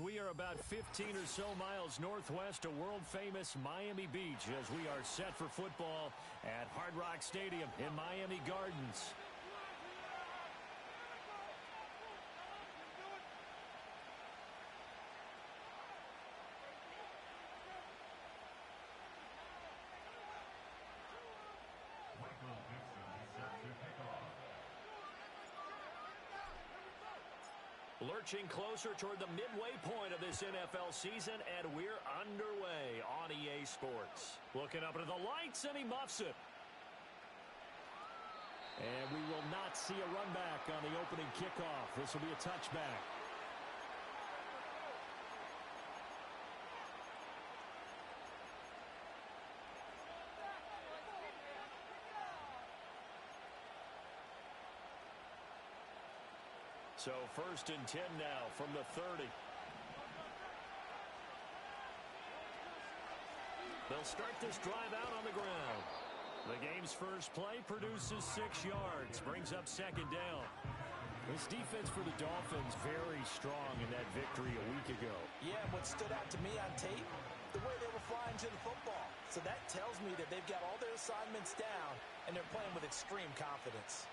we are about 15 or so miles northwest of world-famous Miami Beach as we are set for football at Hard Rock Stadium in Miami Gardens. Lurching closer toward the midway point of this NFL season, and we're underway on EA Sports. Looking up into the lights, and he muffs it. And we will not see a run back on the opening kickoff. This will be a touchback. So 1st and 10 now from the 30. They'll start this drive out on the ground. The game's first play produces 6 yards, brings up 2nd down. This defense for the Dolphins very strong in that victory a week ago. Yeah, what stood out to me on tape, the way they were flying to the football. So that tells me that they've got all their assignments down, and they're playing with extreme confidence.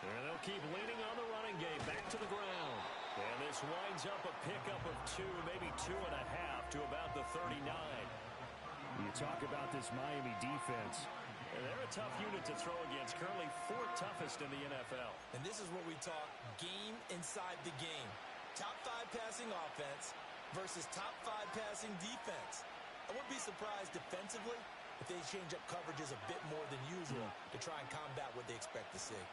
And they'll keep leaning on the running game back to the ground. And this winds up a pickup of 2, maybe 2.5 to about the 39. You talk about this Miami defense. And they're a tough unit to throw against, currently 4th toughest in the NFL. And this is where we talk game inside the game. Top 5 passing offense versus top 5 passing defense. I wouldn't be surprised defensively if they change up coverages a bit more than usual to try and combat what they expect to see.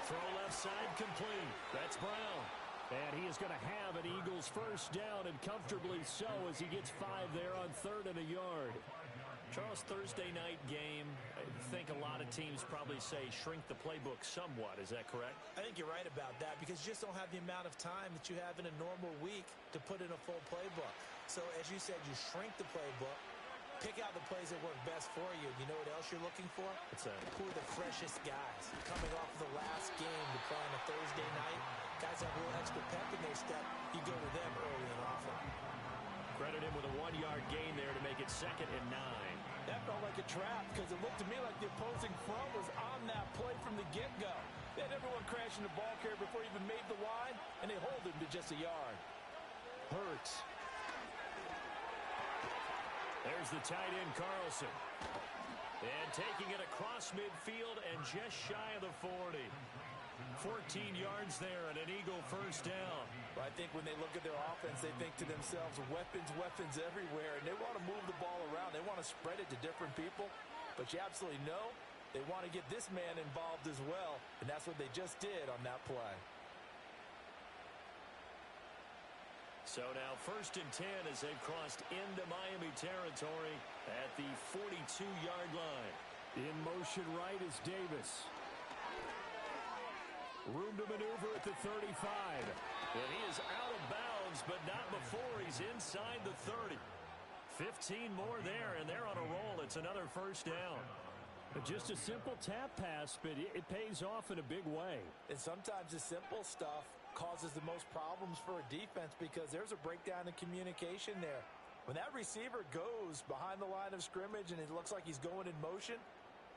Throw left side complete. That's Brown. And he is going to have an Eagles first down, and comfortably so, as he gets 5 there on 3rd and a yard. Charles, Thursday night game, I think a lot of teams probably say shrink the playbook somewhat. Is that correct? I think you're right about that because you just don't have the amount of time that you have in a normal week to put in a full playbook. So as you said, you shrink the playbook. Pick out the plays that work best for you. You know what else you're looking for? What's that? Who are the freshest guys coming off of the last game to play on a Thursday night? Guys have a little extra pep in their step. You go to them early and often. Credit him with a 1-yard gain there to make it 2nd and 9. That felt like a trap because it looked to me like the opposing front was on that play from the get-go. They had everyone crashing the ball carrier before he even made the line, and they hold him to just a yard. Hurts. There's the tight end, Carlson. And taking it across midfield and just shy of the 40. 14 yards there and an Eagle first down. Well, I think when they look at their offense, they think to themselves, weapons, weapons everywhere. And they want to move the ball around. They want to spread it to different people. But you absolutely know they want to get this man involved as well. And that's what they just did on that play. So now 1st and 10 as they've crossed into Miami territory at the 42-yard line. In motion right is Davis. Room to maneuver at the 35. And he is out of bounds, but not before he's inside the 30. 15 more there, and they're on a roll. It's another first down. Just a simple tap pass, but it pays off in a big way. And sometimes the simple stuff causes the most problems for a defense because there's a breakdown in communication there. When that receiver goes behind the line of scrimmage and it looks like he's going in motion,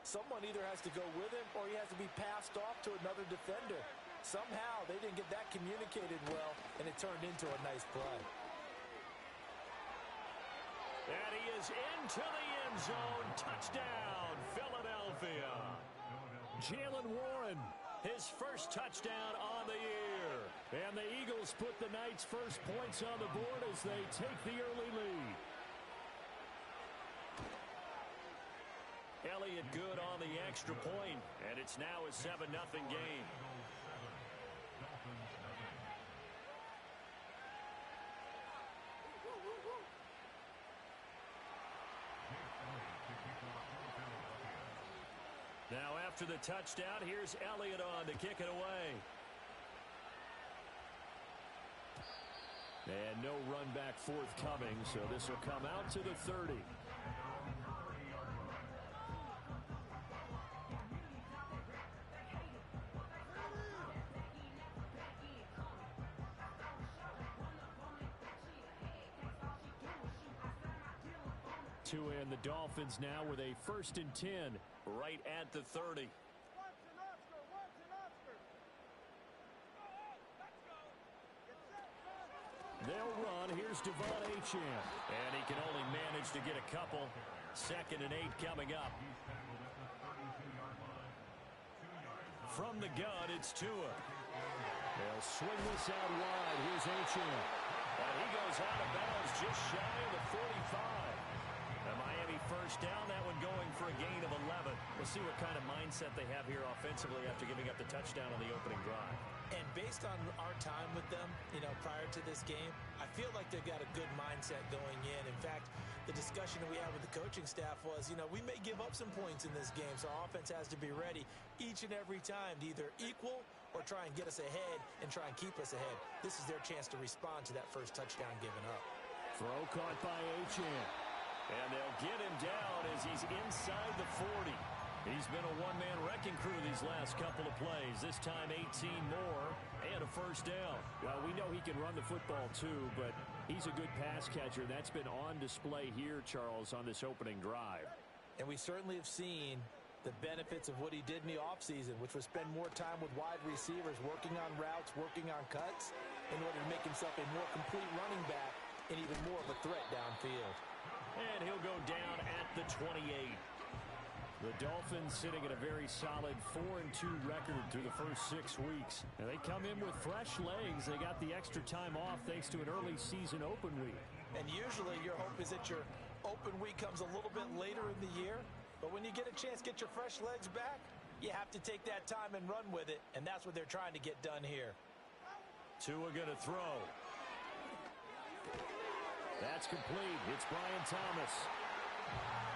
someone either has to go with him or he has to be passed off to another defender. Somehow they didn't get that communicated well, and it turned into a nice play. And he is into the end zone. Touchdown, Philadelphia. Jalen Warren. His first touchdown on the year. And the Eagles put the Knights' first points on the board as they take the early lead. Elliott good on the extra point, and it's now a 7-0 game. Now after the touchdown, here's Elliott on to kick it away. And no run back forthcoming, so this will come out to the 30. Tua and the Dolphins now with a 1st and 10. Right at the 30. They'll run. Here's Devon Achane. And he can only manage to get a couple. 2nd and 8 coming up. From the gun, it's Tua. They'll swing this out wide. Here's Achane. And he goes out of bounds just shy of the 45. The Miami 1st down, that one going for a gain of 11. We'll see what kind of mindset they have here offensively after giving up the touchdown on the opening drive. And based on our time with them, prior to this game, I feel like they've got a good mindset going in. In fact, the discussion that we had with the coaching staff was, we may give up some points in this game, so our offense has to be ready each and every time to either equal or try and get us ahead and try and keep us ahead. This is their chance to respond to that first touchdown given up. Throw caught by Achane. And they'll get him down as he's inside the 40. He's been a one-man wrecking crew these last couple of plays. This time 18 more and a 1st down. Well, we know he can run the football too, but he's a good pass catcher. That's been on display here, Charles, on this opening drive. And we certainly have seen the benefits of what he did in the offseason, which was spend more time with wide receivers, working on routes, working on cuts, in order to make himself a more complete running back and even more of a threat downfield. And he'll go down at the 28. The Dolphins sitting at a very solid 4-2 record through the first 6 weeks. And they come in with fresh legs. They got the extra time off thanks to an early season open week. And usually your hope is that your open week comes a little bit later in the year. But when you get a chance to get your fresh legs back, you have to take that time and run with it. And that's what they're trying to get done here. Tua going to throw. That's complete. It's Brian Thomas.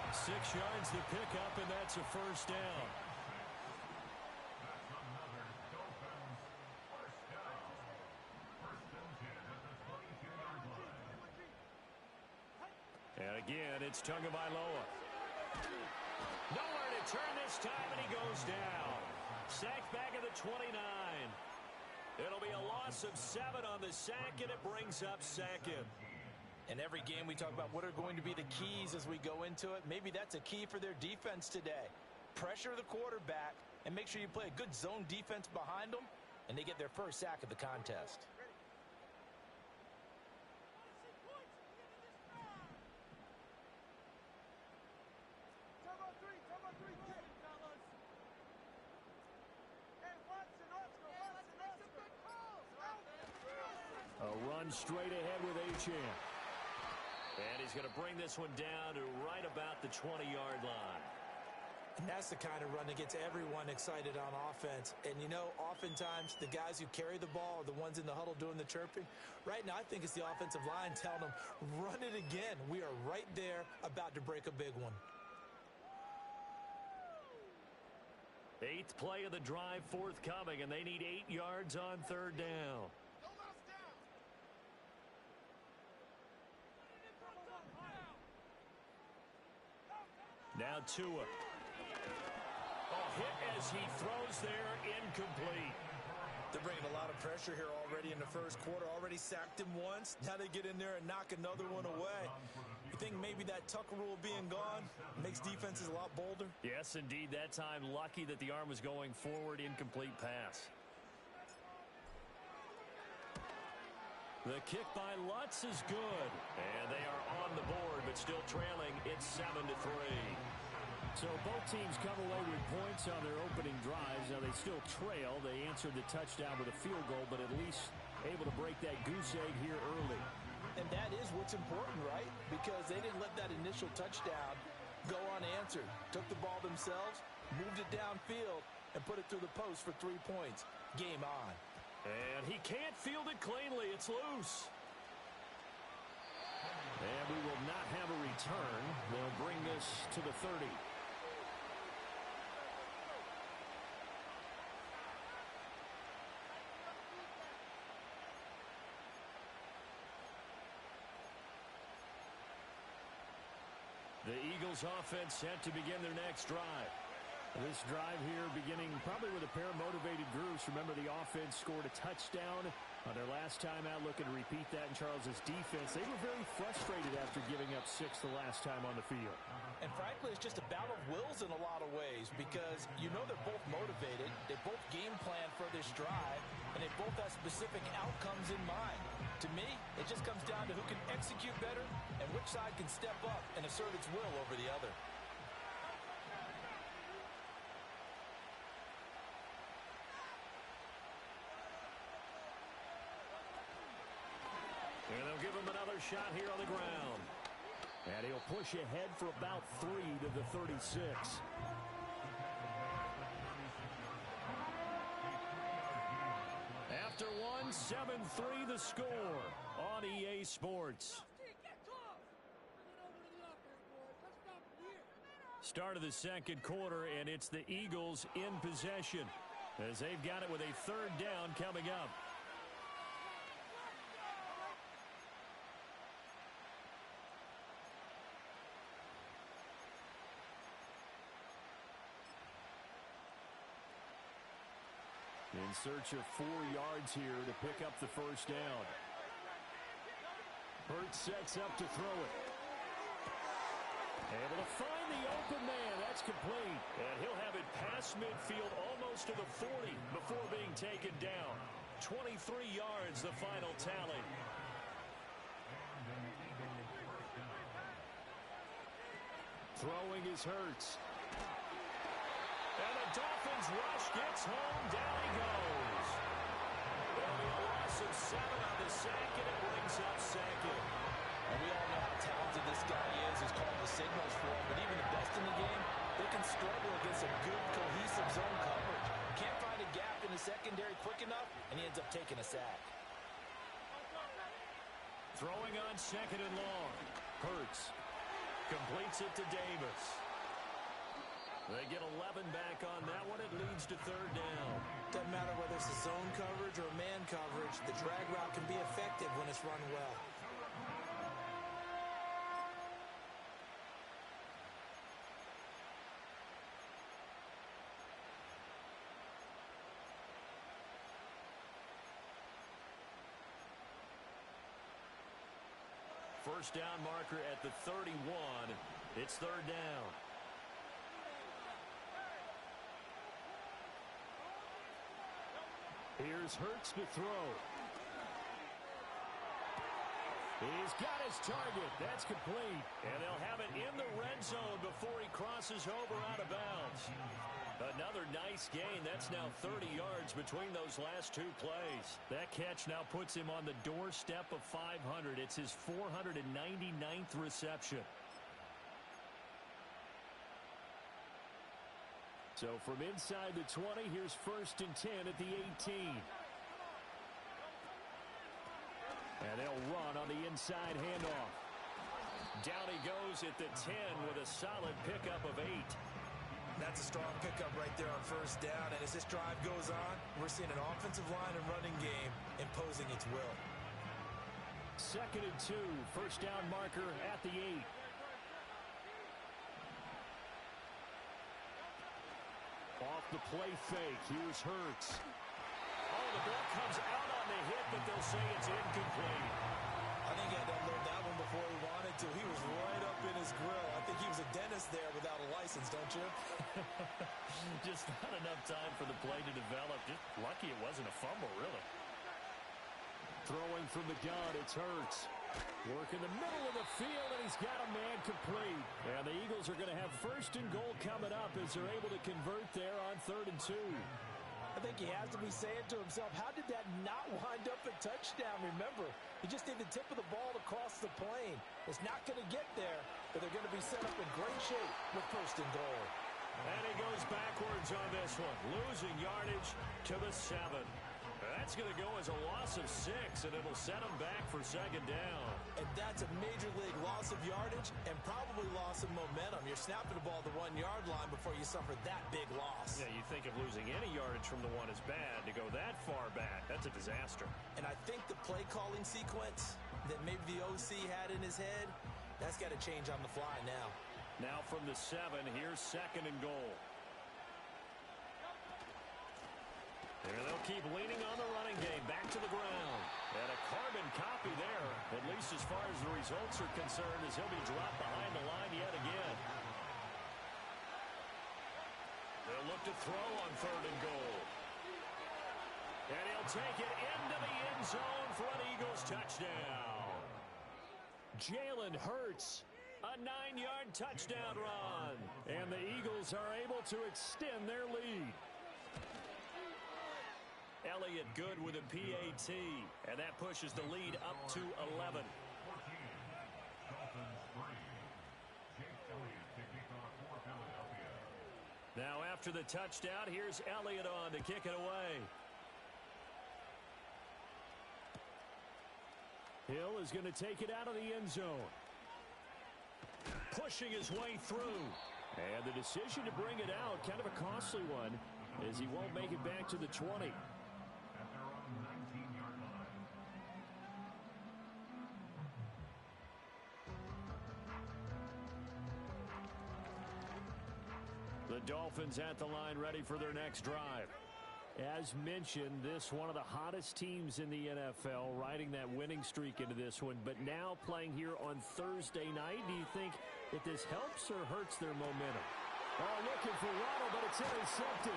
6 yards to pick up, and that's a 1st down. And again, it's Tagovailoa. Nowhere to turn this time, and he goes down. Sacked back at the 29. It'll be a loss of 7 on the sack, and it brings up 2nd. In every game we talk about what are going to be the keys as we go into it. Maybe that's a key for their defense today. Pressure the quarterback and make sure you play a good zone defense behind them, and they get their first sack of the contest. A run straight ahead with Achane. And he's going to bring this one down to right about the 20-yard line. And that's the kind of run that gets everyone excited on offense. And, oftentimes the guys who carry the ball are the ones in the huddle doing the chirping. Right now, I think it's the offensive line telling them, run it again. We are right there about to break a big one. 8th play of the drive forthcoming, and they need 8 yards on 3rd down. Now Tua. Hit as he throws there, incomplete. They're bringing a lot of pressure here already in the first quarter. Already sacked him once. Now they get in there and knock another one away. You think maybe that Tucker rule being gone makes defenses a lot bolder? Yes, indeed. That time, lucky that the arm was going forward. Incomplete pass. The kick by Lutz is good. And they are on the board, but still trailing. It's 7-3. So both teams come away with points on their opening drives. Now they still trail. They answered the touchdown with a field goal, but at least able to break that goose egg here early. And that is what's important, right? Because they didn't let that initial touchdown go unanswered. Took the ball themselves, moved it downfield, and put it through the post for 3 points. Game on. And he can't field it cleanly. It's loose. And we will not have a return. They'll bring this to the 30. The Eagles offense set to begin their next drive. This drive here beginning probably with a pair of motivated groups. Remember, the offense scored a touchdown On their last time out, looking to repeat that in Charles's defense, they were very frustrated after giving up 6 the last time on the field. And frankly, it's just a battle of wills in a lot of ways because you know they're both motivated, they both game plan for this drive, and they both have specific outcomes in mind. To me, it just comes down to who can execute better and which side can step up and assert its will over the other. And they'll give him another shot here on the ground. And he'll push ahead for about 3 to the 36. After one, 7-3 the score on EA Sports. Start of the second quarter, and it's the Eagles in possession as they've got it with a third down coming up. In search of 4 yards here to pick up the first down. Hurts sets up to throw it. Able to find the open man. That's complete. And he'll have it past midfield almost to the 40 before being taken down. 23 yards the final tally. Throwing is Hurts. And the Dolphins rush gets home. Down he goes. There'll be a loss of 7 on the sack, and it brings up second. And we all know how talented this guy is. He's calling the signals for him. But even the best in the game, they can struggle against a good, cohesive zone coverage. Can't find a gap in the secondary quick enough, and he ends up taking a sack. Throwing on second and long. Hurts completes it to Davis. They get 11 back on that one. It leads to third down. Doesn't matter whether it's a zone coverage or a man coverage. The drag route can be effective when it's run well. First down marker at the 31. It's third down. Here's Hurts to throw. He's got his target. That's complete. And they'll have it in the red zone before he crosses over out of bounds. Another nice gain. That's now 30 yards between those last 2 plays. That catch now puts him on the doorstep of 500. It's his 499th reception. So from inside the 20, here's first and 10 at the 18. And they'll run on the inside handoff. Down he goes at the 10 with a solid pickup of 8. That's a strong pickup right there on first down. And as this drive goes on, we're seeing an offensive line and running game imposing its will. Second and 2. First down marker at the 8. Off the play fake. Here's Hurts. Oh, the ball comes out on the hit, but they'll say it's incomplete. I think he had to unload that one before he wanted to. He was right up in his grill. I think he was a dentist there without a license, don't you? Just not enough time for the play to develop. Just lucky it wasn't a fumble, really. Throwing from the gun, it's Hurts. Work in the middle of the field, and he's got a man complete. And the Eagles are going to have first and goal coming up as they're able to convert there on third and 2. I think he has to be saying to himself, how did that not wind up a touchdown? Remember, he just need the tip of the ball to cross the plane. It's not going to get there, but they're going to be set up in great shape with first and goal. And he goes backwards on this one, losing yardage to the 7. That's going to go as a loss of 6, and it'll set him back for second down. And that's a major league loss of yardage and probably loss of momentum. You're snapping the ball to the 1-yard line before you suffer that big loss. Yeah, you think of losing any yardage from the 1 is bad. To go that far back, that's a disaster. And I think the play calling sequence that maybe the OC had in his head, that's got to change on the fly now. Now from the 7, here's second and goal. And they'll keep leaning on the running game. Back to the ground. And a carbon copy there, at least as far as the results are concerned, as he'll be dropped behind the line yet again. They'll look to throw on 3rd and goal. And he'll take it into the end zone for an Eagles touchdown. Jalen Hurts, a 9-yard touchdown run. And the Eagles are able to extend their lead. Elliott good with a PAT, and that pushes the lead up to 11. Now after the touchdown, here's Elliott on to kick it away. Hill is going to take it out of the end zone. Pushing his way through. And the decision to bring it out, kind of a costly one, as he won't make it back to the 20. The Dolphins at the line ready for their next drive. As mentioned, this one of the hottest teams in the NFL, riding that winning streak into this one, but now playing here on Thursday night. Do you think that this helps or hurts their momentum? Oh, looking for Waddle, but it's intercepted.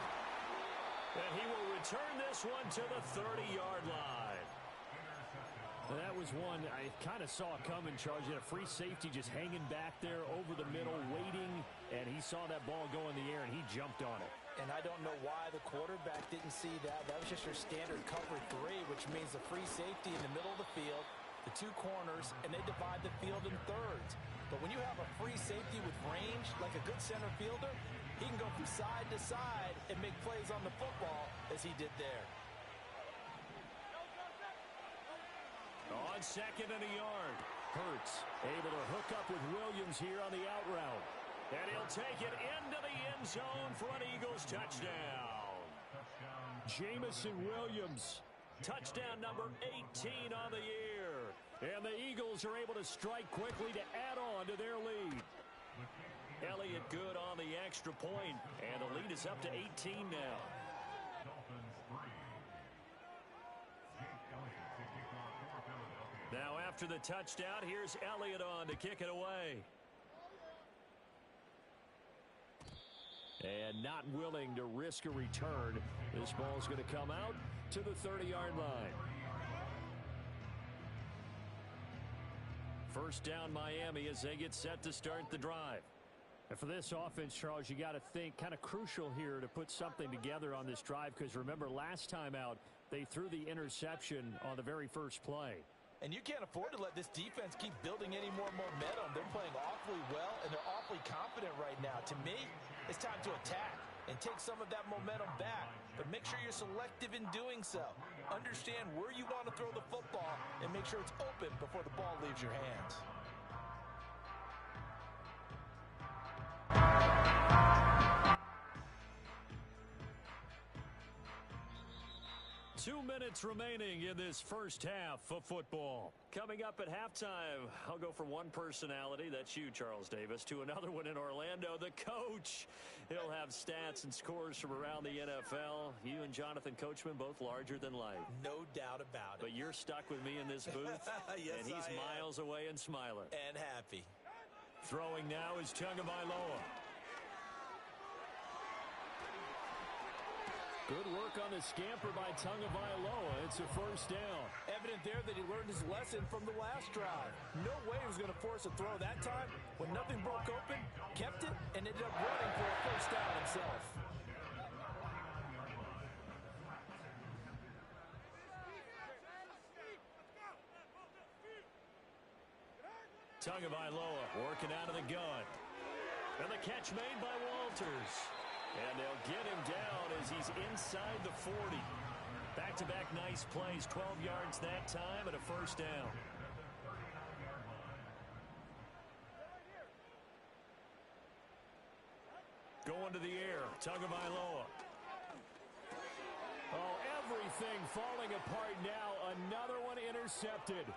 And he will return this one to the 30-yard line. That was one I kind of saw coming, Charles. He had a free safety just hanging back there over the middle, waiting, and he saw that ball go in the air, and he jumped on it. And I don't know why the quarterback didn't see that. That was just your standard cover 3, which means the free safety in the middle of the field, the 2 corners, and they divide the field in thirds. But when you have a free safety with range, like a good center fielder, he can go from side to side and make plays on the football as he did there. On 2nd and a yard. Hurts able to hook up with Williams here on the out route. And he'll take it into the end zone for an Eagles touchdown. Jamison Williams, touchdown number 18 on the year. And the Eagles are able to strike quickly to add on to their lead. Elliott good on the extra point, and the lead is up to 18 now. Now after the touchdown, here's Elliott on to kick it away. And not willing to risk a return. This ball's going to come out to the 30-yard line. First down Miami as they get set to start the drive. And for this offense, Charles, you got to think kind of crucial here to put something together on this drive, because remember last time out they threw the interception on the very first play. And you can't afford to let this defense keep building any more momentum. They're playing awfully well, and they're awfully confident right now. To me, it's time to attack and take some of that momentum back. But make sure you're selective in doing so. Understand where you want to throw the football and make sure it's open before the ball leaves your hands. 2 minutes remaining in this first half of football. Coming up at halftime, I'll go from one personality, that's you, Charles Davis, to another one in Orlando, the coach. He'll have stats and scores from around the NFL. You and Jonathan Coachman, both larger than life. No doubt about it. But you're stuck with me in this booth, yes, and he's miles away and smiling. And happy. Throwing now is Tagovailoa. Good work on the scamper by Tagovailoa. It's a first down. Evident there that he learned his lesson from the last drive. No way he was going to force a throw that time. When nothing broke open, kept it, and ended up running for a first down himself. Tagovailoa working out of the gun. And the catch made by Walters. And they'll get him down as he's inside the 40. Back-to-back nice plays, 12 yards that time and a first down. Going to the air, Tagovailoa. Oh, everything falling apart now. Another one intercepted.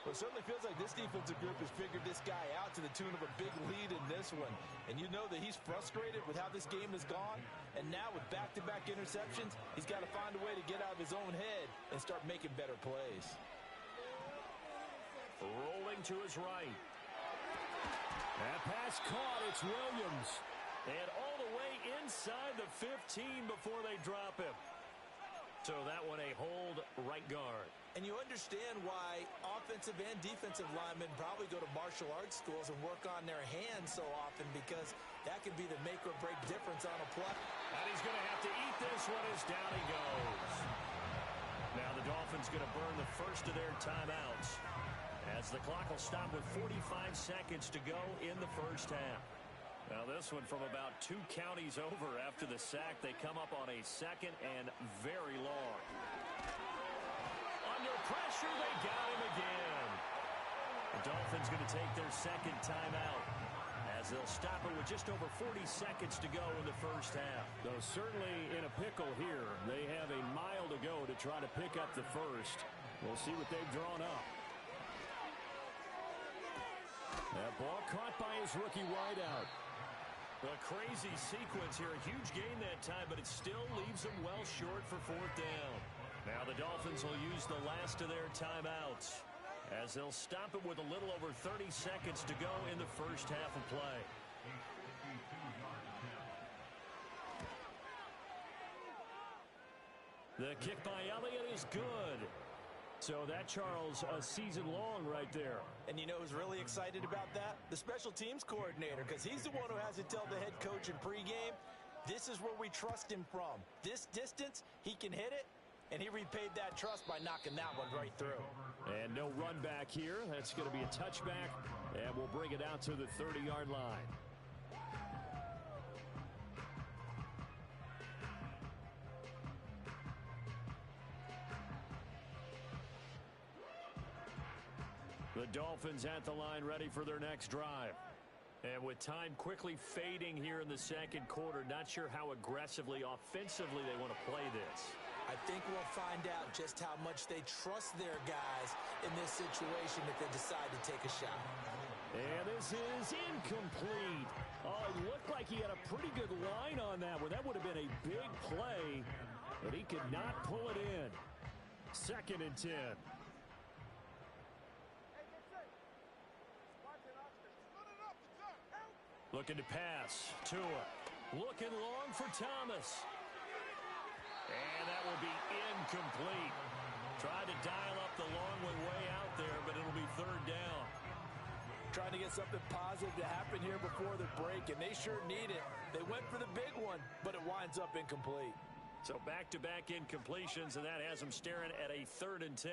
Well, it certainly feels like this defensive group has figured this guy out to the tune of a big lead in this one. And you know that he's frustrated with how this game has gone. And now with back-to-back interceptions, he's got to find a way to get out of his own head and start making better plays. Rolling to his right. That pass caught. It's Williams. And all the way inside the 15 before they drop him. So that one a hold right guard. And you understand why offensive and defensive linemen probably go to martial arts schools and work on their hands so often, because that can be the make or break difference on a play. And he's going to have to eat this one as down he goes. Now the Dolphins going to burn the first of their timeouts, as the clock will stop with 45 seconds to go in the first half. Now this one from about 2 counties over after the sack. They come up on a second and very long. Under pressure, they got him again. The Dolphins going to take their second timeout, as they'll stop it with just over 40 seconds to go in the first half. Though certainly in a pickle here. They have a mile to go to try to pick up the first. We'll see what they've drawn up. That ball caught by his rookie wideout. A crazy sequence here. A huge gain that time, but it still leaves them well short for fourth down. Now the Dolphins will use the last of their timeouts, as they'll stop it with a little over 30 seconds to go in the first half of play. The kick by Elliott is good. So that, Charles, a season long right there. And you know who's really excited about that? The special teams coordinator, because he's the one who has to tell the head coach in pregame, this is where we trust him from. This distance, he can hit it, and he repaid that trust by knocking that one right through. And no run back here. That's going to be a touchback, and we'll bring it out to the 30-yard line. The Dolphins at the line, ready for their next drive. And with time quickly fading here in the second quarter, not sure how aggressively, offensively they want to play this. I think we'll find out just how much they trust their guys in this situation if they decide to take a shot. And this is incomplete. Oh, it looked like he had a pretty good line on that one. That would have been a big play, but he could not pull it in. 2nd and 10. Looking to pass. Tua. Looking long for Thomas. And that will be incomplete. Tried to dial up the long one way out there, but it'll be 3rd down. Trying to get something positive to happen here before the break, and they sure need it. They went for the big one, but it winds up incomplete. So back-to-back incompletions, and that has them staring at a 3rd and 10.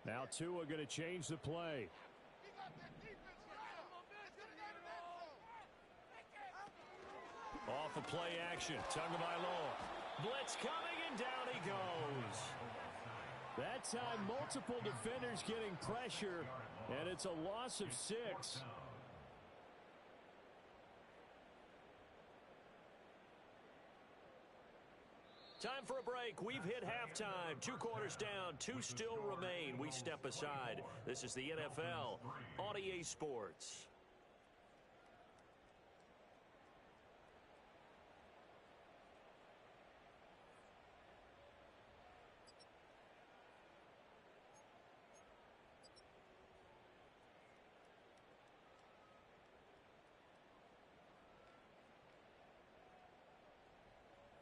Now Tua going to change the play. Off of play action. Tagovailoa. Blitz coming, and down he goes. That time, multiple defenders getting pressure, and it's a loss of 6. Time for a break. We've hit halftime. 2 quarters down. 2 still remain. We step aside. This is the NFL on EA Sports.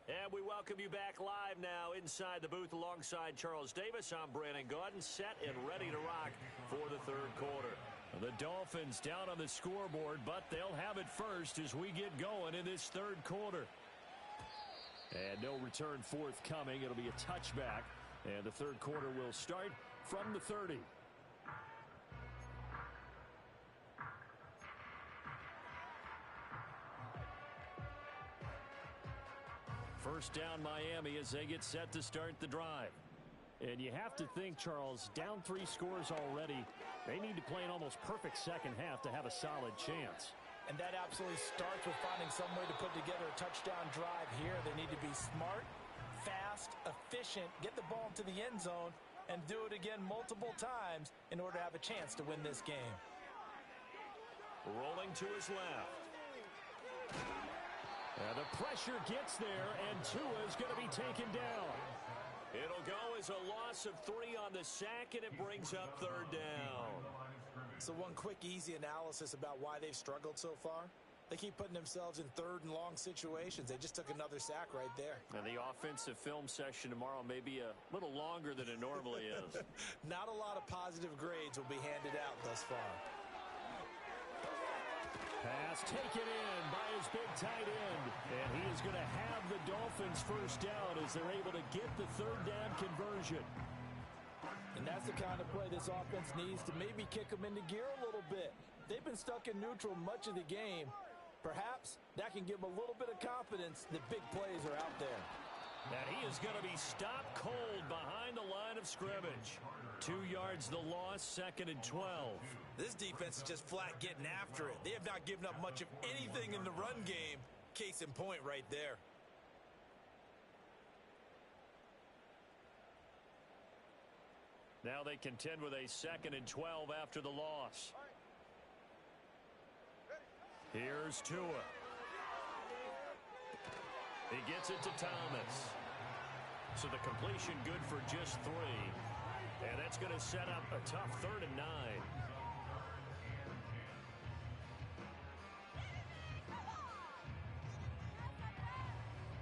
And we welcome you back live now inside the booth alongside Charles Davis. I'm Brandon Gaudin, set and ready to rock for the 3rd quarter. The Dolphins down on the scoreboard, but they'll have it first as we get going in this 3rd quarter. And no return forthcoming. It'll be a touchback, and the 3rd quarter will start from the 30. First down Miami as they get set to start the drive. And you have to think, Charles, down 3 scores already. They need to play an almost perfect second half to have a solid chance. And that absolutely starts with finding some way to put together a touchdown drive here. They need to be smart, fast, efficient, get the ball to the end zone, and do it again multiple times in order to have a chance to win this game. Rolling to his left. The pressure gets there, and Tua is going to be taken down. It'll go as a loss of 3 on the sack, and it brings up 3rd down. So one quick, easy analysis about why they've struggled so far. They keep putting themselves in 3rd and long situations. They just took another sack right there. And the offensive film session tomorrow may be a little longer than it normally is. Not a lot of positive grades will be handed out thus far. Pass taken in by his big tight end. And he is going to have the Dolphins first down as they're able to get the 3rd down conversion. And that's the kind of play this offense needs to maybe kick them into gear a little bit. They've been stuck in neutral much of the game. Perhaps that can give them a little bit of confidence that big plays are out there. And he is going to be stopped cold behind the line of scrimmage. 2 yards the loss, 2nd and 12. This defense is just flat getting after it. They have not given up much of anything in the run game. Case in point right there. Now they contend with a 2nd and 12 after the loss. Here's Tua. He gets it to Thomas. So the completion good for just 3. And that's going to set up a tough 3rd and 9.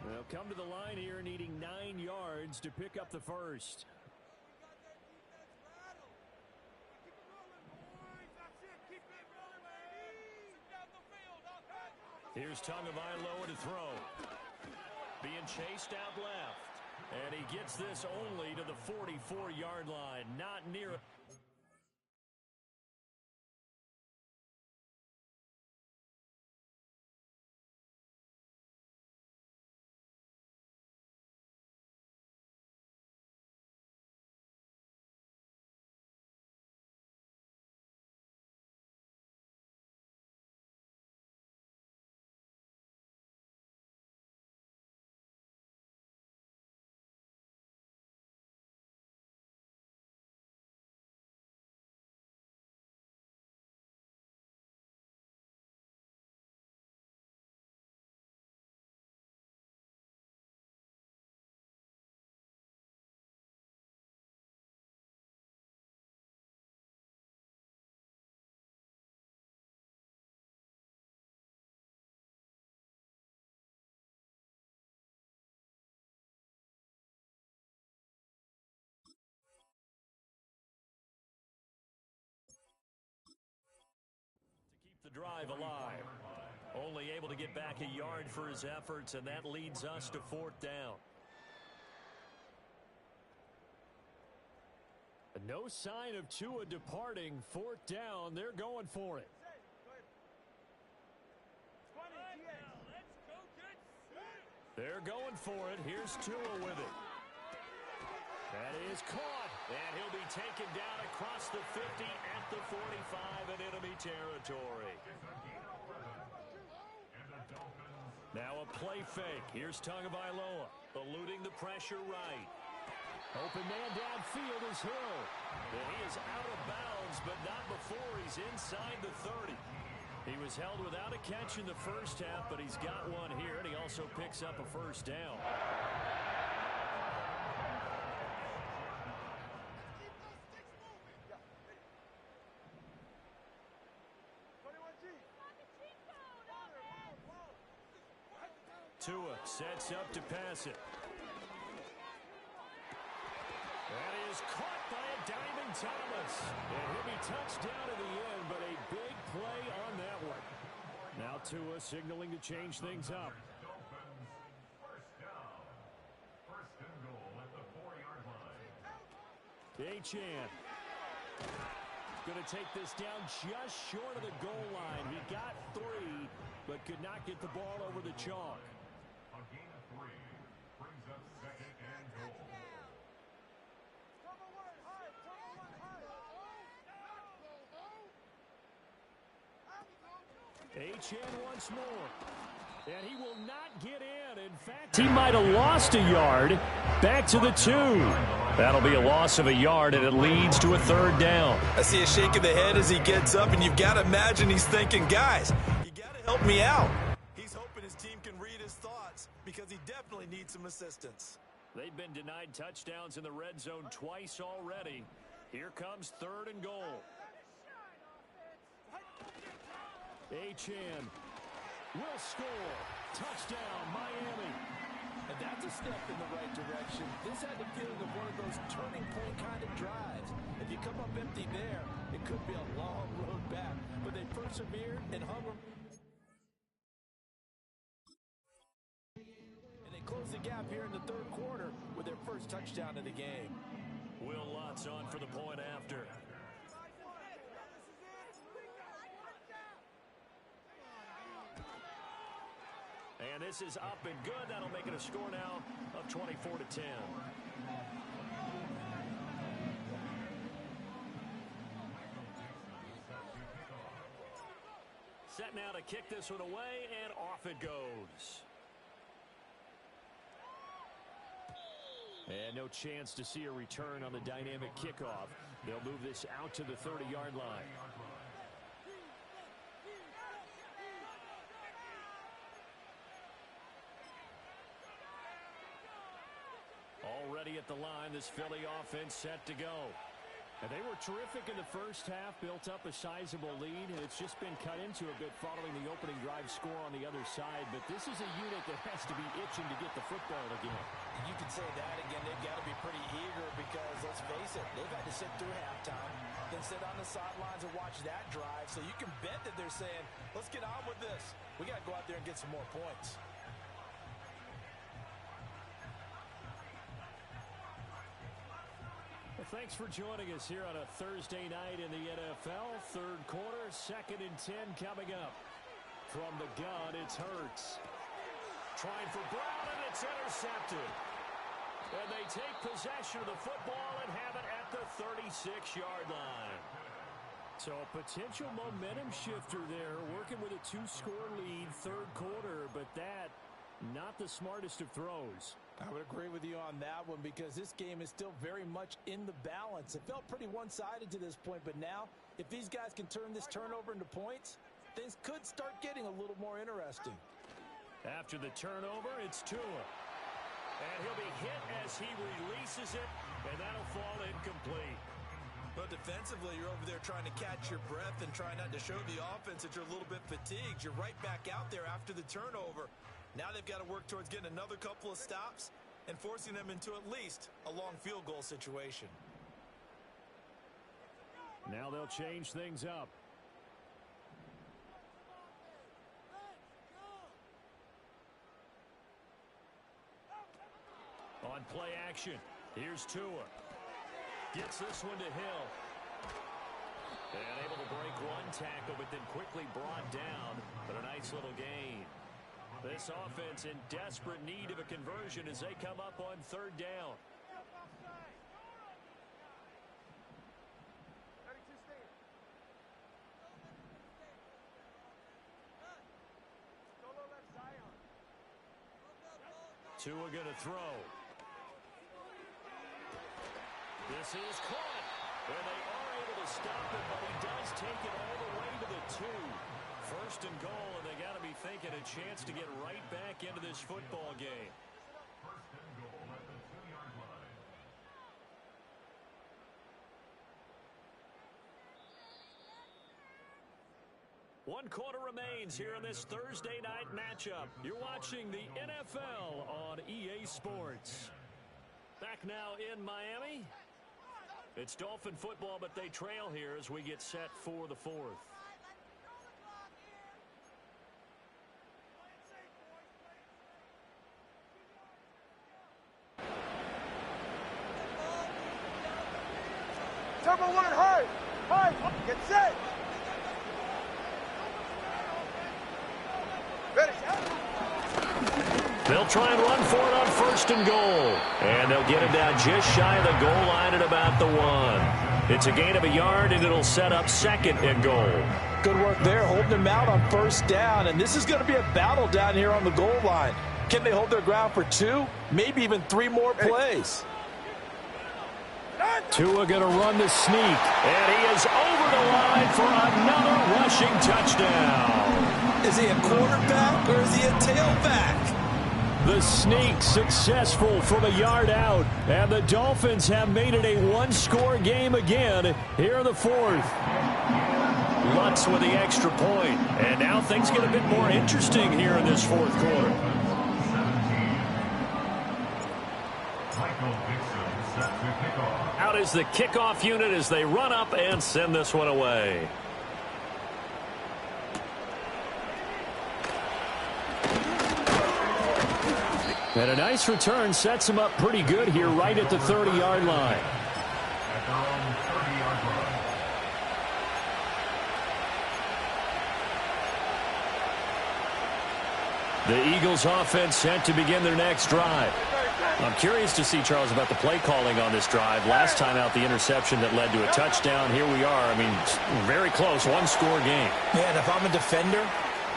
They'll come to the line here needing 9 yards to pick up the first. Here's Tagovailoa to throw. Being chased out left. And he gets this only to the 44-yard line. Not near it. The drive alive. Only able to get back a yard for his efforts, and that leads us to 4th down. No sign of Tua departing. 4th down. They're going for it. They're going for it. Here's Tua with it. That is caught. And he'll be taken down across the 50 at the 45 in enemy territory. Now a play fake. Here's Tagovailoa eluding the pressure right. Open man downfield is Hill. And he is out of bounds, but not before he's inside the 30. He was held without a catch in the first half, but he's got one here, and he also picks up a first down. Tua sets up to pass it. That is caught by a diving Thomas. And he'll be touched down in the end, but a big play on that one. Now Tua signaling to change things up. Achane. Going to take this down just short of the goal line. He got 3, but could not get the ball over the chalk. A gain of 3 brings up 2nd and goal. Achane once more. And he will not get in. In fact, he might have lost a yard. Back to the 2. That'll be a loss of a yard, and it leads to a third down. I see a shake of the head as he gets up, and you've got to imagine he's thinking, guys, you got to help me out. He's hoping his team can read his thoughts because he definitely needs some assistance. They've been denied touchdowns in the red zone twice already. Here comes 3rd and goal. Achane will score. Touchdown, Miami. And that's a step in the right direction. This had the feeling of one of those turning point kind of drives. If you come up empty there, it could be a long road back. But they persevered and hung them. And they closed the gap here in the 3rd quarter with their first touchdown of the game. Will Lutz on for the point after. And this is up and good. That'll make it a score now of 24-10. Set now to kick this one away, and off it goes. And no chance to see a return on the dynamic kickoff. They'll move this out to the 30-yard line. Already at the line, this Philly offense set to go. And they were terrific in the first half, built up a sizable lead, and it's just been cut into a bit following the opening drive score on the other side. But this is a unit that has to be itching to get the football again. You can say that again. They've got to be pretty eager because, let's face it, they've had to sit through halftime, then sit on the sidelines and watch that drive. So you can bet that they're saying, let's get on with this. We got to go out there and get some more points. Thanks for joining us here on a Thursday night in the NFL. 3rd quarter, 2nd and 10 coming up. From the gun, it's Hurts. Trying for Brown, and it's intercepted. And they take possession of the football and have it at the 36-yard line. So a potential momentum shifter there, working with a 2-score lead, 3rd quarter, but that, not the smartest of throws. I would agree with you on that one because this game is still very much in the balance. It felt pretty one-sided to this point, but now if these guys can turn this turnover into points, things could start getting a little more interesting. After the turnover, it's Tua. And he'll be hit as he releases it, and that'll fall incomplete. But defensively, you're over there trying to catch your breath and try not to show the offense that you're a little bit fatigued. You're right back out there after the turnover. Now they've got to work towards getting another couple of stops and forcing them into at least a long field goal situation. Now they'll change things up. On play action, here's Tua. Gets this one to Hill. And able to break one tackle, but then quickly brought down. But a nice little gain. This offense in desperate need of a conversion as they come up on 3rd down. Tua going to throw. This is caught. And they are able to stop it, but he does take it all the way to the 2. 1st and goal, and they got to be thinking a chance to get right back into this football game. 1st and goal at the 2-yard line. One quarter remains here in this Thursday night matchup. You're watching the NFL on EA Sports. Back now in Miami. It's Dolphin football, but they trail here as we get set for the 4th. Turbo 1 hard. Hard. Get set. Ready, They'll try and run for it on 1st and goal. And they'll get it down just shy of the goal line at about the 1. It's a gain of a yard, and it'll set up 2nd and goal. Good work there, holding them out on 1st down. And this is going to be a battle down here on the goal line. Can they hold their ground for 2, maybe even 3 more plays? Tua going to run the sneak, and he is over the line for another rushing touchdown. Is he a quarterback or is he a tailback? The sneak successful from a yard out, and the Dolphins have made it a one-score game again here in the fourth. Lutz with the extra point, and now things get a bit more interesting here in this fourth quarter. Out is the kickoff unit as they run up and send this one away. And a nice return sets him up pretty good here right at the 30-yard line. The Eagles offense set to begin their next drive. I'm curious to see, Charles, about the play calling on this drive. Last time out, the interception that led to a touchdown. Here we are. I mean, very close, one-score game. Yeah, and if I'm a defender,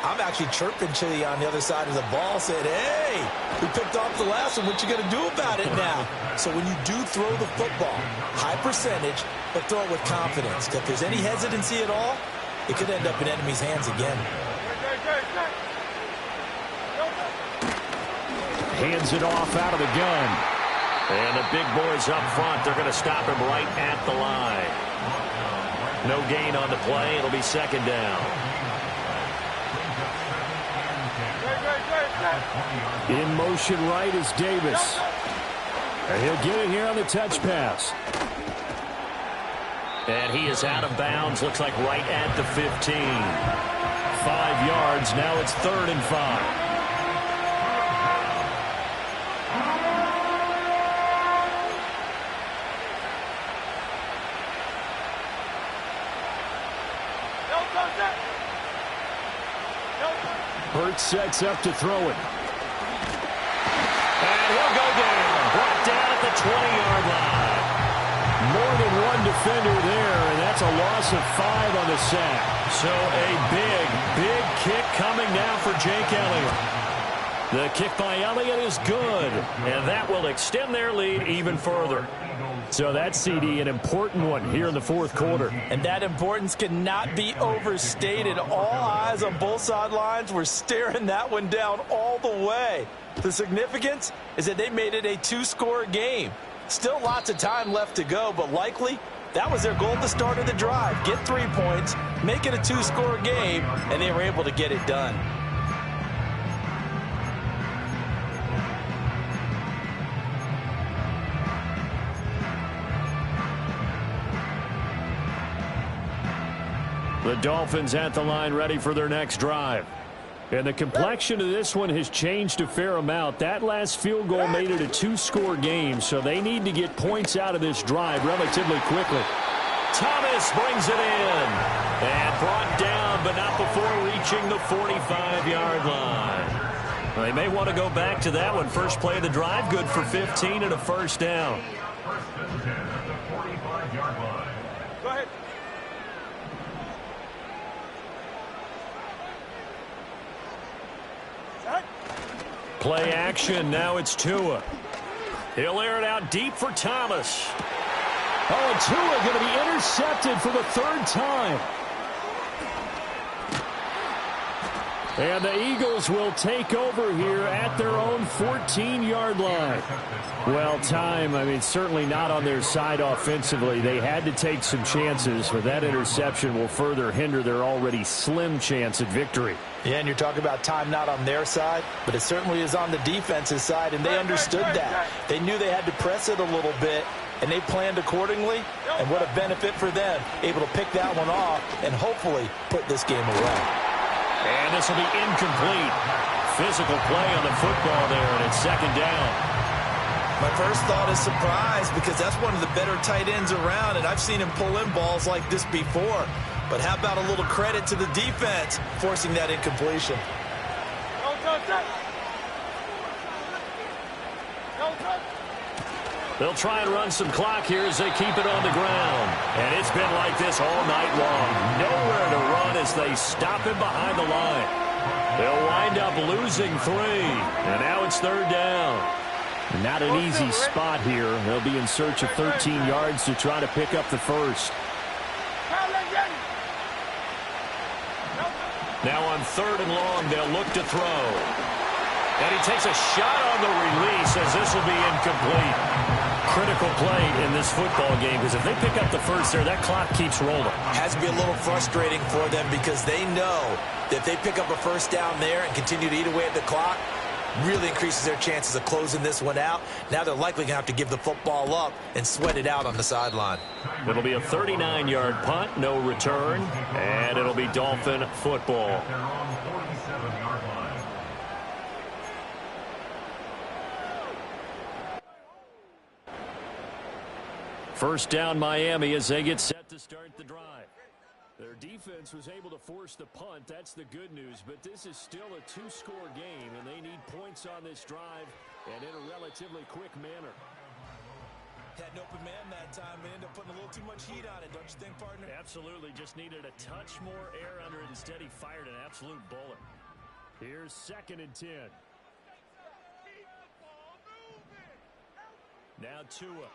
I'm actually chirping Chili on the other side of the ball, saying, hey, we picked off the last one. What you going to do about it now? So when you do throw the football, high percentage, but throw it with confidence. If there's any hesitancy at all, it could end up in enemy's hands again. Hands it off out of the gun. And the big boys up front, they're going to stop him right at the line. No gain on the play. It'll be second down. In motion right is Davis. And he'll get it here on the touch pass. And he is out of bounds. Looks like right at the 15. 5 yards. Now it's 3rd and 5. Burt sets up to throw it. And he'll go down. Brought down at the 20-yard line. More than one defender there, and that's a loss of 5 on the sack. So a big kick coming now for Jake Elliott. The kick by Elliott is good, and that will extend their lead even further. So that's, CD, an important one here in the fourth quarter. And that importance cannot be overstated. All eyes on both sidelines were staring that one down all the way. The significance is that they made it a 2-score game. Still lots of time left to go, but likely that was their goal at the start of the drive. Get 3 points, make it a 2-score game, and they were able to get it done. The Dolphins at the line ready for their next drive. And the complexion of this one has changed a fair amount. That last field goal made it a 2-score game, so they need to get points out of this drive relatively quickly. Thomas brings it in. And brought down, but not before reaching the 45-yard line. Well, they may want to go back to that one. First play of the drive, good for 15 and a first down. First and 10 at the 45-yard line. Go ahead. Play action. Now it's Tua. He'll air it out deep for Thomas. Oh, and Tua going to be intercepted for the 3rd time. And the Eagles will take over here at their own 14-yard line. Well, time, I mean, certainly not on their side offensively. They had to take some chances, but that interception will further hinder their already slim chance at victory. Yeah, and you're talking about time not on their side, but it certainly is on the defense's side, and they understood that. They knew they had to press it a little bit, and they planned accordingly, and what a benefit for them, able to pick that one off and hopefully put this game away. And this will be incomplete. Physical play on the football there, and it's second down. My first thought is surprise, because that's one of the better tight ends around, and I've seen him pull in balls like this before. But how about a little credit to the defense forcing that incompletion? They'll try and run some clock here as they keep it on the ground. And it's been like this all night long. Nowhere to run as they stop him behind the line. They'll wind up losing 3. And now it's 3rd down. Not an easy spot here. They'll be in search of 13 yards to try to pick up the first. Now on 3rd and long, they'll look to throw. And he takes a shot on the release as this will be incomplete. Critical play in this football game because if they pick up the first there, that clock keeps rolling. Has to be a little frustrating for them because they know that if they pick up a first down there and continue to eat away at the clock, really increases their chances of closing this one out. Now they're likely going to have to give the football up and sweat it out on the sideline. It'll be a 39-yard punt, no return, and it'll be Dolphin football. Their own 47-yard line. First down Miami as they get set to start the drive. Their defense was able to force the punt. That's the good news. But this is still a 2-score game, and they need points on this drive and in a relatively quick manner. Had an open man that time, but ended up putting a little too much heat on it, don't you think, partner? Absolutely. Just needed a touch more air under it. Instead, he fired an absolute bullet. Here's 2nd and 10. Now Tua.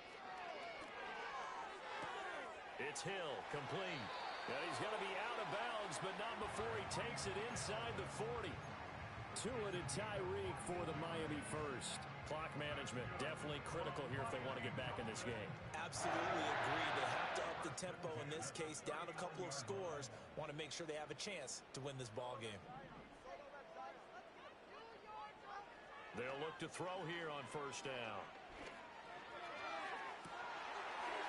It's Hill, complete. And he's going to be out of bounds, but not before he takes it inside the 40. Tua to Tyreek for the Miami first. Clock management definitely critical here if they want to get back in this game. Absolutely agreed. They have to up the tempo in this case, down a couple of scores. Want to make sure they have a chance to win this ball game. They'll look to throw here on first down.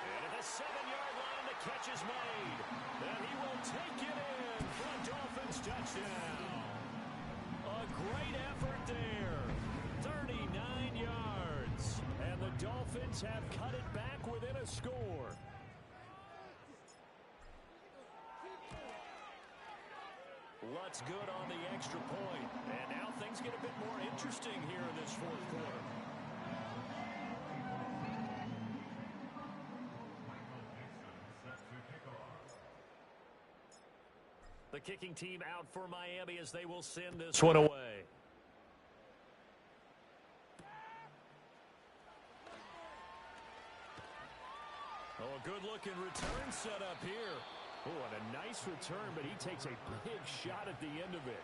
And at the 7-yard line, the catch is made. And he will take it in for a Dolphins touchdown. A great effort there. 39 yards. And the Dolphins have cut it back within a score. Lutz good on the extra point. And now things get a bit more interesting here in this 4th quarter. The kicking team out for Miami as they will send this one away. Oh, a good-looking return set up here. Oh, and a nice return, but he takes a big shot at the end of it.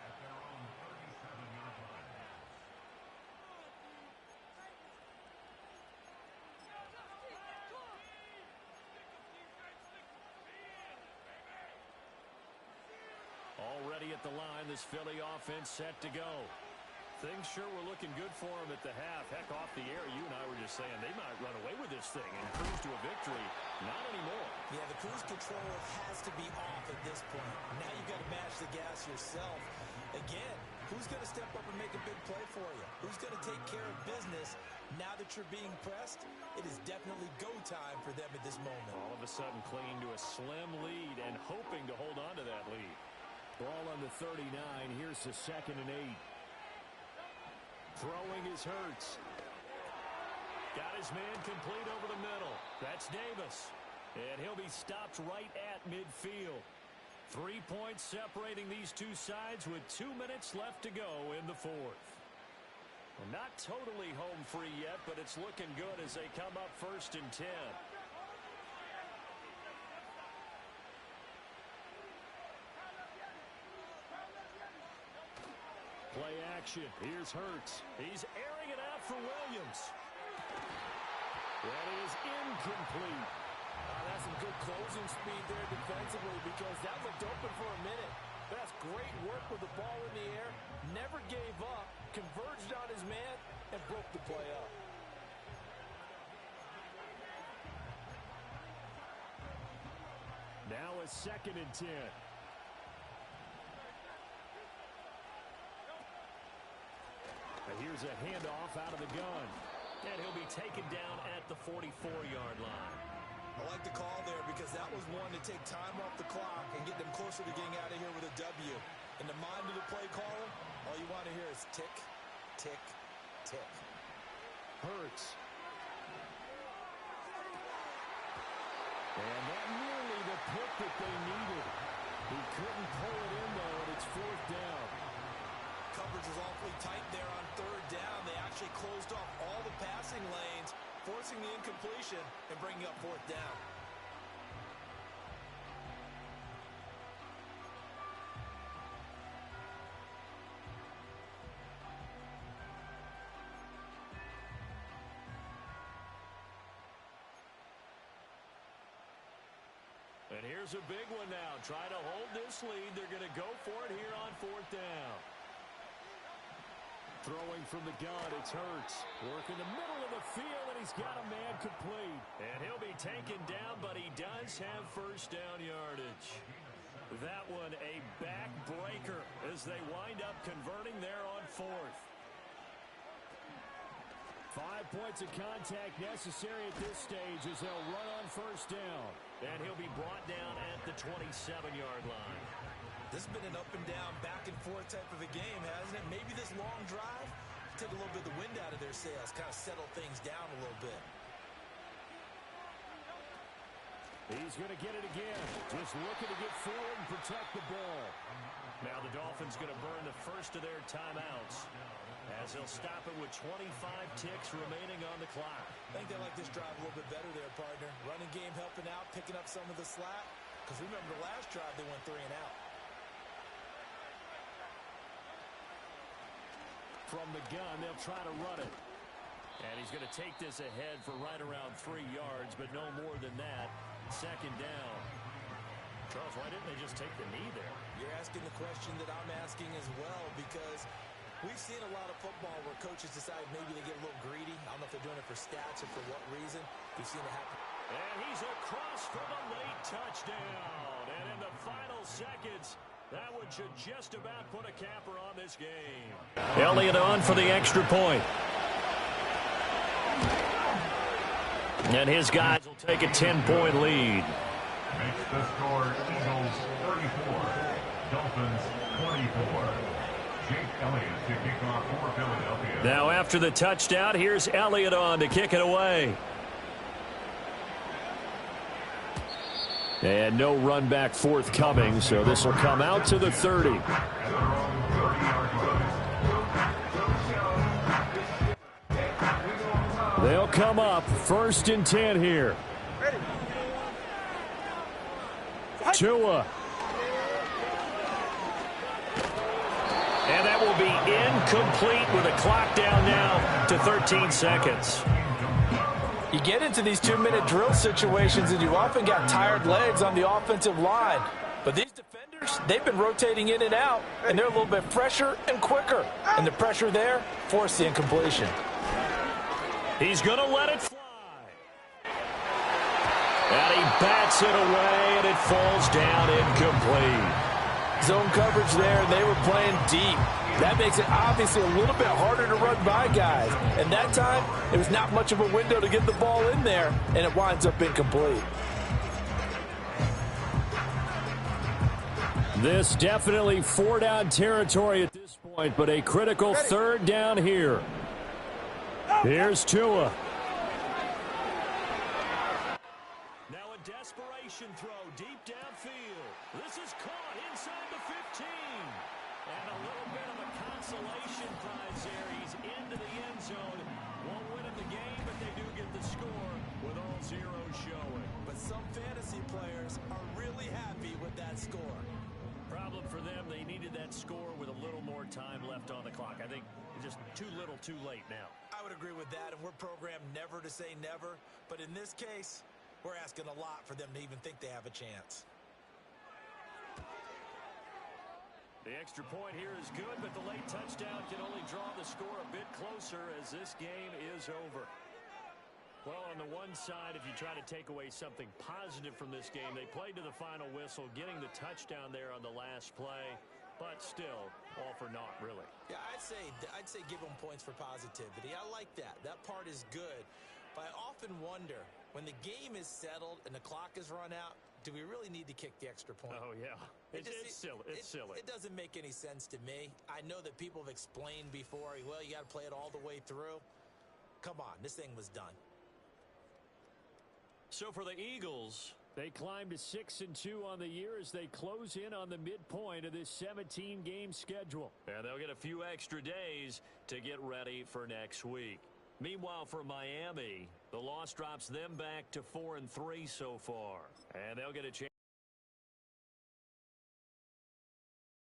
Already at the line, this Philly offense set to go. Things sure were looking good for them at the half. Heck, off the air, you and I were just saying they might run away with this thing and cruise to a victory. Not anymore. Yeah, the cruise control has to be off at this point. Now you've got to match the gas yourself. Again, who's going to step up and make a big play for you? Who's going to take care of business now that you're being pressed? It is definitely go time for them at this moment. All of a sudden clinging to a slim lead and hoping to hold on to that lead. Ball on the 39. Here's the 2nd and 8. Throwing is Hurts. Got his man complete over the middle. That's Davis. And he'll be stopped right at midfield. 3 points separating these two sides with 2 minutes left to go in the 4th. Well, not totally home free yet, but it's looking good as they come up 1st and 10. Play action. Here's Hurts. He's airing it out for Williams. That is incomplete. That's some good closing speed there defensively because that looked open for a minute. That's great work with the ball in the air. Never gave up. Converged on his man and broke the play up. Now a 2nd and 10. Here's a handoff out of the gun. And he'll be taken down at the 44-yard line. I like the call there because that was one to take time off the clock and get them closer to getting out of here with a W. In the mind of the play caller, all you want to hear is tick, tick, tick. Hurts. And that nearly the pick that they needed. He couldn't pull it in, though, and it's 4th down. coverage was awfully tight there on third down. They actually closed off all the passing lanes, forcing the incompletion and bringing up fourth down. And here's a big one now. Try to hold this lead. They're going to go for it here on fourth down. Throwing from the gun, it's Hurts. Work in the middle of the field, and he's got a man complete. And he'll be taken down, but he does have first down yardage. That one a backbreaker as they wind up converting there on fourth. 5 points of contact necessary at this stage as they'll run on first down. And he'll be brought down at the 27-yard line. This has been an up-and-down, back-and-forth type of a game, hasn't it? Maybe this long drive take a little bit of the wind out of their sails, kind of settle things down a little bit. He's going to get it again. Just looking to get forward and protect the ball. Now the Dolphins going to burn the first of their timeouts as they'll stop it with 25 ticks remaining on the clock. I think they like this drive a little bit better there, partner. Running game helping out, picking up some of the slack. Because remember the last drive, they went 3 and out. From the gun, they'll try to run it. And he's going to take this ahead for right around 3 yards, but no more than that. Second down. Charles, why didn't they just take the knee there? You're asking the question that I'm asking as well, because we've seen a lot of football where coaches decide maybe they get a little greedy. I don't know if they're doing it for stats or for what reason. We've seen it happen. And he's across for the late touchdown. And in the final seconds, that one should just about put a capper on this game. Elliott on for the extra point. And his guys will take a 10-point lead. Makes the score Eagles 34, Dolphins 24. Jake Elliott to kick off for Philadelphia. Now after the touchdown, here's Elliott on to kick it away. And no run back forthcoming, so this will come out to the 30. At their own 30-yard line. They'll come up 1st and 10 here. Ready. Tua. And that will be incomplete with a clock down now to 13 seconds. You get into these 2-minute drill situations and you often got tired legs on the offensive line. But these defenders, they've been rotating in and out, and they're a little bit fresher and quicker. And the pressure there forced the incompletion. He's going to let it fly. And he bats it away, and it falls down incomplete. Zone coverage there, and they were playing deep. That makes it obviously a little bit harder to run by guys. And that time, it was not much of a window to get the ball in there, and it winds up incomplete. This definitely 4-down territory at this point, but a critical 3rd down here. Here's Tua. Now a desperation throw deep downfield. This is caught inside the 15. And a little bit of a consolation prize there. He's into the end zone. Won't win in the game, but they do get the score with all zeros showing. But some fantasy players are really happy with that score. Problem for them, they needed that score with a little more time left on the clock. I think just too little, too late now. I would agree with that, and we're programmed never to say never. But in this case, we're asking a lot for them to even think they have a chance. The extra point here is good, but the late touchdown can only draw the score a bit closer as this game is over. Well, on the one side, if you try to take away something positive from this game, they played to the final whistle, getting the touchdown there on the last play, but still, all for naught, really. Yeah, I'd say give them points for positivity. I like that. That part is good. But I often wonder, when the game is settled and the clock is run out, do we really need to kick the extra point? Oh, yeah. It's silly. It's silly. It doesn't make any sense to me. I know that people have explained before, well, you got to play it all the way through. Come on, this thing was done. So for the Eagles, They climb to 6-2 on the year as they close in on the midpoint of this 17-game schedule. And they'll get a few extra days to get ready for next week. Meanwhile, for Miami, the loss drops them back to 4-3 so far. And they'll get a chance.